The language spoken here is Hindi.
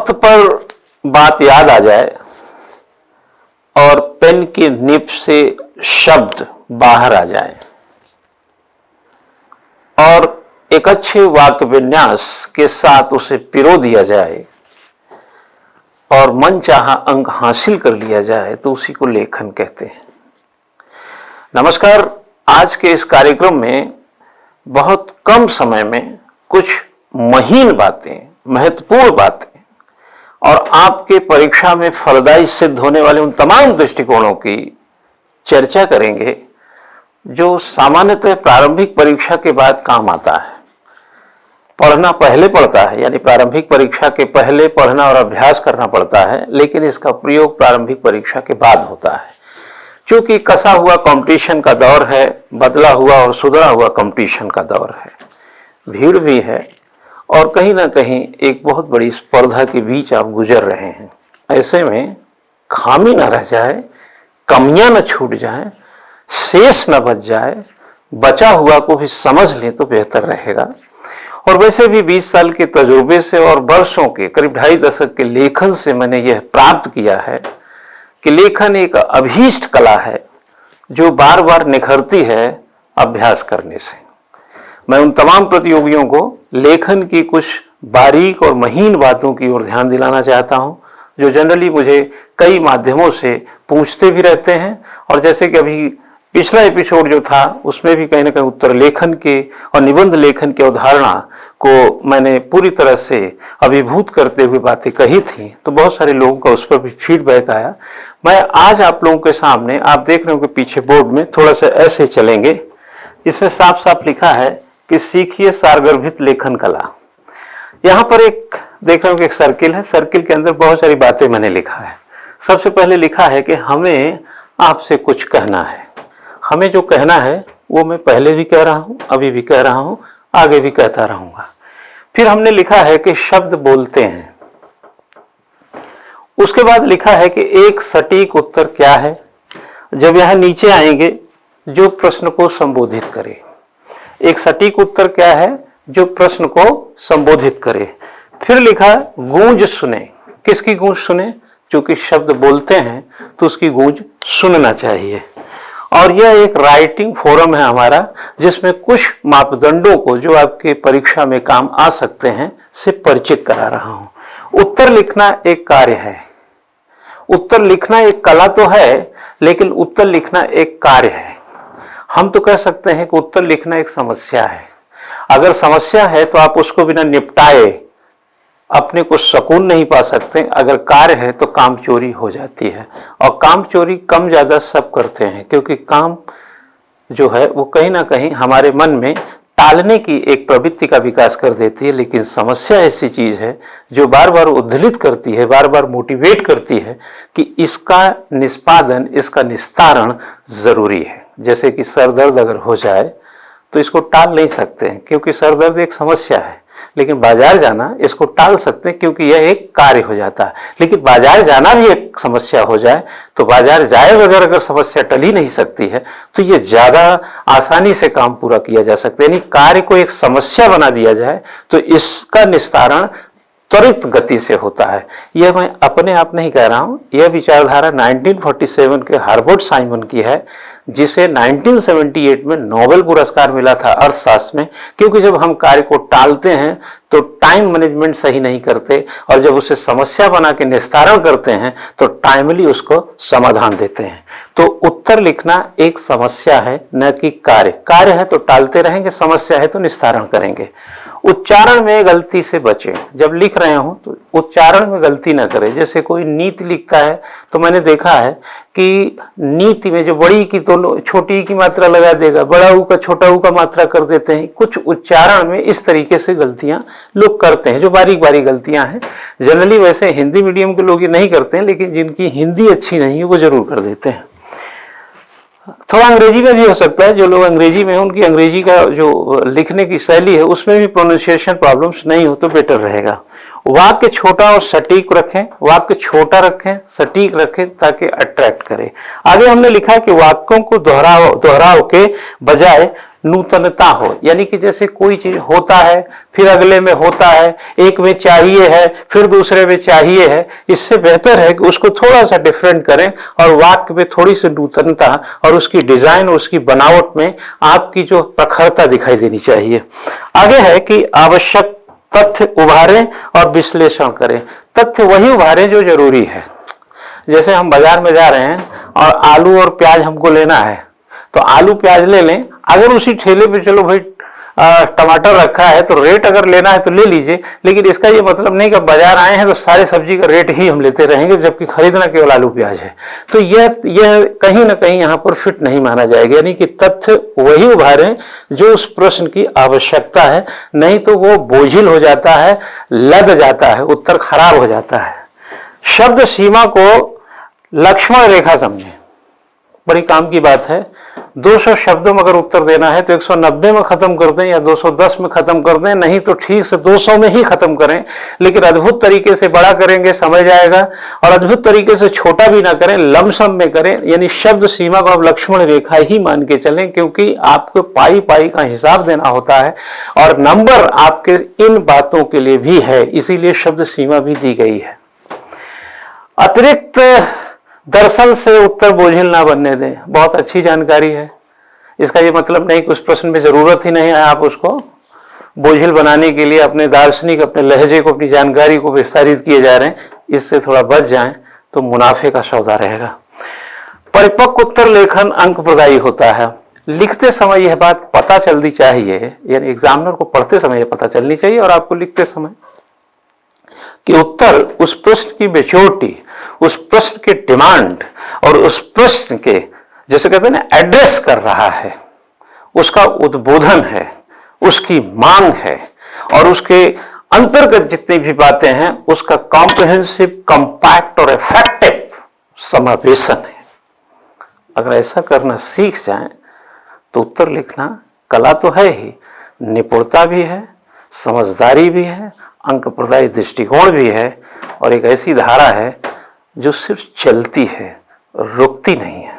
वक्त पर बात याद आ जाए और पेन की निब से शब्द बाहर आ जाए और एक अच्छे वाक्य विन्यास के साथ उसे पिरो दिया जाए और मनचाहा अंक हासिल कर लिया जाए तो उसी को लेखन कहते हैं। नमस्कार। आज के इस कार्यक्रम में बहुत कम समय में कुछ महीन बातें, महत्वपूर्ण बातें और आपके परीक्षा में फलदायी सिद्ध होने वाले उन तमाम दृष्टिकोणों की चर्चा करेंगे जो सामान्यतः प्रारंभिक परीक्षा के बाद काम आता है। पढ़ना पहले पड़ता है, यानी प्रारंभिक परीक्षा के पहले पढ़ना और अभ्यास करना पड़ता है, लेकिन इसका प्रयोग प्रारंभिक परीक्षा के बाद होता है। क्योंकि कसा हुआ कंपटीशन का दौर है, बदला हुआ और सुधरा हुआ कंपटीशन का दौर है, भीड़ भी है और कहीं ना कहीं एक बहुत बड़ी स्पर्धा के बीच आप गुजर रहे हैं। ऐसे में खामी न रह जाए, कमियां न छूट जाए, शेष न बच जाए, बचा हुआ को भी समझ लें तो बेहतर रहेगा। और वैसे भी 20 साल के तजुर्बे से और वर्षों के करीब 2.5 दशक के लेखन से मैंने यह प्राप्त किया है कि लेखन एक अभीष्ट कला है जो बार बार निखरती है अभ्यास करने से। मैं उन तमाम प्रतियोगियों को लेखन की कुछ बारीक और महीन बातों की ओर ध्यान दिलाना चाहता हूं, जो जनरली मुझे कई माध्यमों से पूछते भी रहते हैं। और जैसे कि अभी पिछला एपिसोड जो था उसमें भी कहीं ना कहीं उत्तर लेखन के और निबंध लेखन की अवधारणा को मैंने पूरी तरह से अभिभूत करते हुए बातें कही थी, तो बहुत सारे लोगों का उस पर भी फीडबैक आया। मैं आज आप लोगों के सामने, आप देख रहे हो कि पीछे बोर्ड में थोड़ा सा ऐसे चलेंगे, इसमें साफ साफ लिखा है कि सीखिए सारगर्भित लेखन कला। यहाँ पर एक देख रहे हो कि एक सर्किल है, सर्किल के अंदर बहुत सारी बातें मैंने लिखा है। सबसे पहले लिखा है कि हमें आपसे कुछ कहना है। हमें जो कहना है वो मैं पहले भी कह रहा हूं, अभी भी कह रहा हूं, आगे भी कहता रहूंगा। फिर हमने लिखा है कि शब्द बोलते हैं। उसके बाद लिखा है कि एक सटीक उत्तर क्या है। जब यहां नीचे आएंगे, जो प्रश्न को संबोधित करे। एक सटीक उत्तर क्या है, जो प्रश्न को संबोधित करे। फिर लिखा गूंज सुने। किसकी गूंज सुने? क्योंकि शब्द बोलते हैं तो उसकी गूंज सुनना चाहिए। और यह एक राइटिंग फोरम है हमारा, जिसमें कुछ मापदंडों को जो आपके परीक्षा में काम आ सकते हैं से परिचित करा रहा हूं। उत्तर लिखना एक कार्य है। उत्तर लिखना एक कला तो है, लेकिन उत्तर लिखना एक कार्य है। हम तो कह सकते हैं कि उत्तर लिखना एक समस्या है। अगर समस्या है तो आप उसको बिना निपटाए अपने को सुकून नहीं पा सकते। अगर कार्य है तो काम चोरी हो जाती है, और काम चोरी कम ज्यादा सब करते हैं, क्योंकि काम जो है वो कहीं ना कहीं हमारे मन में टालने की एक प्रवृत्ति का विकास कर देती है। लेकिन समस्या ऐसी चीज है जो बार बार उद्दलित करती है, बार बार मोटिवेट करती है कि इसका निष्पादन, इसका निस्तारण जरूरी है। जैसे कि सर दर्द अगर हो जाए तो इसको टाल नहीं सकते हैं, क्योंकि सर दर्द एक समस्या है। लेकिन बाजार जाना इसको टाल सकते हैं, क्योंकि यह एक कार्य हो जाता है। लेकिन बाजार जाना भी एक समस्या हो जाए तो बाजार जाए बगैर अगर समस्या टल ही नहीं सकती है तो यह ज्यादा आसानी से काम पूरा किया जा सकता है। यानी कार्य को एक समस्या बना दिया जाए तो इसका निस्तारण त्वरित गति से होता है। यह मैं अपने आप नहीं कह रहा हूं, यह विचारधारा 1947 के हार्वर्ड साइमन की है, जिसे 1978 में नोबेल पुरस्कार मिला था अर्थशास्त्र में। क्योंकि जब हम कार्य को टालते हैं तो टाइम मैनेजमेंट सही नहीं करते, और जब उसे समस्या बना के निस्तारण करते हैं तो टाइमली उसको समाधान देते हैं। तो उत्तर लिखना एक समस्या है, न कि कार्य। कार्य है तो टालते रहेंगे, समस्या है तो निस्तारण करेंगे। उच्चारण में गलती से बचें। जब लिख रहे हो तो उच्चारण में गलती ना करें। जैसे कोई नीति लिखता है तो मैंने देखा है कि नीति में जो बड़ी की तो छोटी की मात्रा लगा देगा, बड़ा ऊ का छोटा ऊ का मात्रा कर देते हैं। कुछ उच्चारण में इस तरीके से गलतियां लोग करते हैं, जो बारीक बारीक गलतियां हैं। जनरली वैसे हिंदी मीडियम के लोग ये नहीं करते हैं, लेकिन जिनकी हिंदी अच्छी नहीं है वो जरूर कर देते हैं। थोड़ा अंग्रेजी में भी हो सकता है, जो लोग अंग्रेजी में हैं उनकी अंग्रेजी का जो लिखने की शैली है उसमें भी प्रोनाउंसिएशन प्रॉब्लम्स नहीं हो तो बेटर रहेगा। वाक्य छोटा और सटीक रखें, वाक्य छोटा रखें, सटीक रखें, ताकि अट्रैक्ट करे। आगे हमने लिखा है कि वाक्यों को दोहराव के बजाय नूतनता हो, यानी कि जैसे कोई चीज होता है फिर अगले में होता है, एक में चाहिए है फिर दूसरे में चाहिए है, इससे बेहतर है कि उसको थोड़ा सा डिफरेंट करें और वाक्य में थोड़ी सी नूतनता और उसकी डिजाइन और उसकी बनावट में आपकी जो प्रखरता दिखाई देनी चाहिए। आगे है कि आवश्यक तथ्य उभारें और विश्लेषण करें। तथ्य वही उभारें जो जरूरी है। जैसे हम बाजार में जा रहे हैं और आलू और प्याज हमको लेना है, तो आलू प्याज ले लें। अगर उसी ठेले पे चलो भाई टमाटर रखा है तो रेट अगर लेना है तो ले लीजिए, लेकिन इसका ये मतलब नहीं कि बाजार आए हैं तो सारे सब्जी का रेट ही हम लेते रहेंगे, जबकि खरीदना केवल आलू प्याज है। तो यह कहीं ना कहीं यहाँ पर फिट नहीं माना जाएगा। यानी कि तथ्य वही उभारें जो उस प्रश्न की आवश्यकता है, नहीं तो वो बोझिल हो जाता है, लद जाता है, उत्तर खराब हो जाता है। शब्द सीमा को लक्ष्मण रेखा समझें, बड़ी काम की बात है। 200 शब्दों में अगर उत्तर देना है तो 190 में खत्म कर दें या 210 में खत्म कर दें, नहीं तो ठीक से 200 में ही खत्म करें। लेकिन अद्भुत तरीके से बड़ा करेंगे समझ जाएगा, और अद्भुत तरीके से छोटा भी ना करें, लमसम में करें। यानी शब्द सीमा को आप लक्ष्मण रेखा ही मान के चलें, क्योंकि आपको पाई पाई का हिसाब देना होता है और नंबर आपके इन बातों के लिए भी है, इसीलिए शब्द सीमा भी दी गई है। अतिरिक्त दर्शन से उत्तर बोझिल ना बनने दें, बहुत अच्छी जानकारी है। इसका ये मतलब नहीं कि उस प्रश्न में जरूरत ही नहीं है, आप उसको बोझिल बनाने के लिए अपने दार्शनिक, अपने लहजे को, अपनी जानकारी को विस्तारित किए जा रहे हैं। इससे थोड़ा बच जाएं तो मुनाफे का सौदा रहेगा। परिपक्व उत्तर लेखन अंक प्रदायी होता है। लिखते समय यह बात पता चलनी चाहिए, यानी एग्जामिनर को पढ़ते समय यह पता चलनी चाहिए और आपको लिखते समय, कि उत्तर उस प्रश्न की मैच्योरिटी, उस प्रश्न के डिमांड और उस प्रश्न के, जैसे कहते हैं ना, एड्रेस कर रहा है, उसका उद्बोधन है, उसकी मांग है और उसके अंतर्गत जितनी भी बातें हैं उसका कॉम्प्रिहेंसिव, कंपैक्ट और इफेक्टिव समावेशन है। अगर ऐसा करना सीख जाएं तो उत्तर लिखना कला तो है ही, निपुणता भी है, समझदारी भी है, अंक प्रदायी दृष्टिकोण भी है, और एक ऐसी धारा है जो सिर्फ चलती है, रुकती नहीं है।